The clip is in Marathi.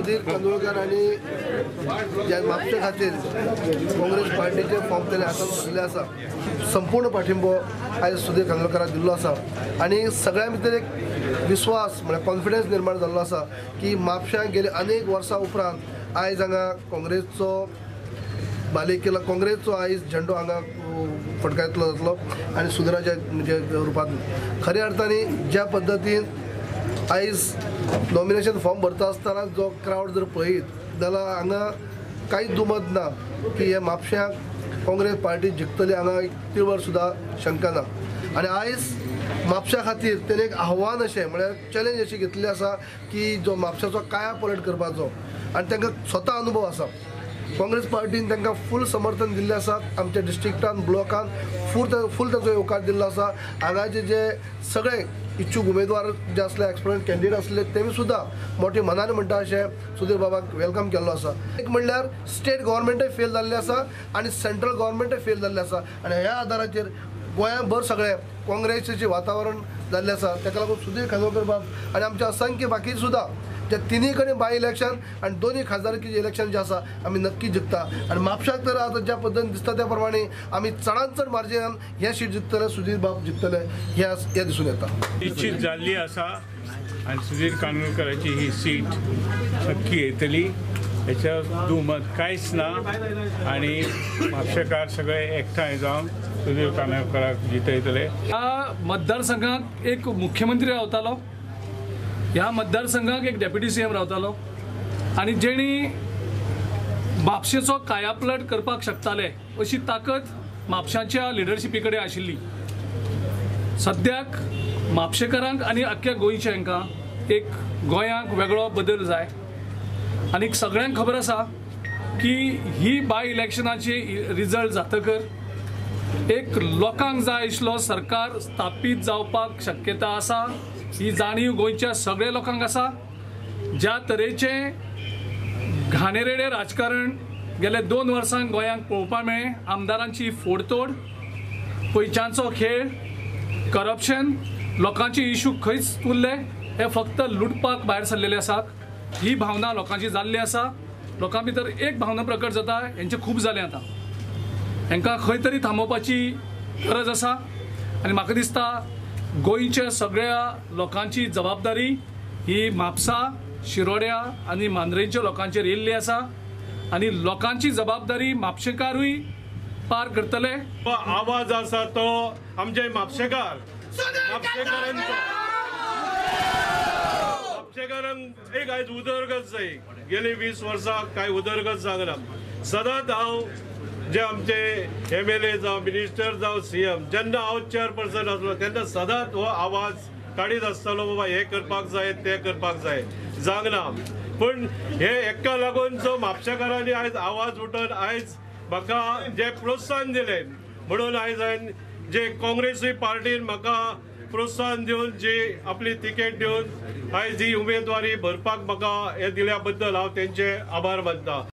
सुधीर कांदोळकर आणि ज्या म्हापशे खातीर काँग्रेस पार्टीचे फॉर्म तेणे हातांत भरले आसा संपूर्ण पाठिंबो आयज सुधीर कांदोळकराक दिल्लो आसा आणि सगळ्यां भितर एक विश्वास म्हणजे कॉन्फिडन्स निर्माण जाल्लो आसा की म्हापश्यांक गेले अनेक वर्सां उपरांत आयज हांगा काँग्रेसचो बालेकिल्लो काँग्रेसचो आयज झेंडो हांगा फडकायतलो जातलो आणि सुधीराच्या म्हणजे रुपान खऱ्या अर्थांनी ज्या पद्दतीन आयज नॉमिनेशन फॉर्म भरता आसतना जो क्रावड जर पळयत जाल्यार हांगा कांयच दुमत ना की हे म्हापश्यांक काँग्रेस पार्टी जिखतली हांगा एक तिळवर सुद्दां शंका ना आणि आयज म्हापश्या खातीर तेणे एक आव्हान अशें म्हळ्यार चॅलेंज अशी घेतली आसा की जो म्हापश्याचो काया पलट करपाचो आणि तांकां स्वता अनुभव आसा काँग्रेस पार्टीन तांकां फूल समर्थन दिल्लें आसा आमच्या डिस्ट्रिक्टान ब्लॉकान फूल ताचो येवकार दिल्लो आसा हांगाचे जे सगळे इच्छूक उमेदवार जे असले एक्सपरंट कॅन्डिडेट असले तेमी सुद्दां मोठी मनाने म्हणटा अशें सुधीर बाबाक वेलकम केल्लो आसा एक म्हणल्यार स्टेट गव्हर्मेंटय फेल जाल्लें आसा आणि सेंट्रल गव्हर्मेंटय फेल जाल्लें आसा आणि ह्या आदाराचेर गोंयांभर सगळे काँग्रेसीचें वातावरण जाल्लें आसा ताका लागून सुधीर कांदोळकर बाब आणि आमचे असंख्य बाकी सुद्दां जे तिनूय कडेन बाय इलेक्शन आणि दोन्ही खासदारकीचे इलेक्शन जे आसा आमी नक्की जिखता आणि म्हापश्याक तर आता ज्या पद्दतीन दिसता त्या प्रमाणे आमी चडांत चड मार्जिनान हे सीट जिखतले सुधीर बाब जिखतले हे दिसून येता निश्चित जाल्ली आसा आणि सुधीर कांदोळकराची ही सीट नक्की येतली हेच्या दुमत कांयच ना आणि म्हापशेकार सगळे एकठांय जावन सुधीर कांदोळकराक जितयतले। ह्या मतदारसंघात एक मुख्यमंत्री रावतालो ह्या मतदारसंघाक एक डेप्युटी सीएम रावतालो आणि जेणी म्हापशेचो कायापलट करपाक शकताले अशी ताकद म्हापशाच्या लिडरशिपी कडेन आशिल्ली। सद्याक म्हापशेकारांक आनी आख्ख्या गोंयच्यांका एक गोंयांक वेगळो बदल जाय आनी सगळ्यांक खबर आसा की ही बाय इलेक्शनाची रिजल्ट जातकर एक लोकांक जाय आशिल्लो सरकार स्थापीत जावपाक शक्यता आसा ही जाणीव गोंयच्या सगळ्या लोकांक आसा। ज्या तरेचे घाणेरडे राजकारण गेल्या 2 वर्सांक गोंयांक पळोवपाक मेळ्ळें आमदारांची फोडतोड पयशांचो खेळ करप्शन लोकांचे इश्यू खंयच उरले हे फक्त लुटपाक भायर सरलेले आसात ही भावना लोकांची जाल्ली आसा। लोकां भितर एक भावना प्रकट जाता हेंचें खूब जालें आतां हांकां खंय तरी थांबोवपाची गरज आसा आनी म्हाका दिसता गोंयच्या सगळ्या लोकांची जबाबदारी ही म्हापसा शिरोड्या आनी मांद्रेच्या लोकांचेर येयल्ली आसा आनी लोकांची जबाबदारी म्हापशेकारूय पार करतले। आवाज आसा तो आमचे म्हापशेकारांक एक आयज उदरगत जाय गेली 20 वर्सां कांय उदरगत जागना सदांच हांव जे आमचे MLA जावं मिनिस्टर जावं CM जेन्ना हांव चेअरपर्सन आसलो तेन्ना सदांच हो आवाज काडीत आसतालो बाबा हे करपाक जाय ते करपाक जाय जागना पण हे एका लागून जो म्हापशेकारांनी आयज आवाज उठोवन आयज म्हाका जे प्रोत्साहन दिलें म्हणून आयज हांवें जे काँग्रेसी पार्टीन म्हाका प्रोत्साहन दिवन जी आपली तिकेट दिवन आयज ही उमेदवारी भरपाक म्हाका हे दिल्या बद्दल हांव तेंचे आभार मानता।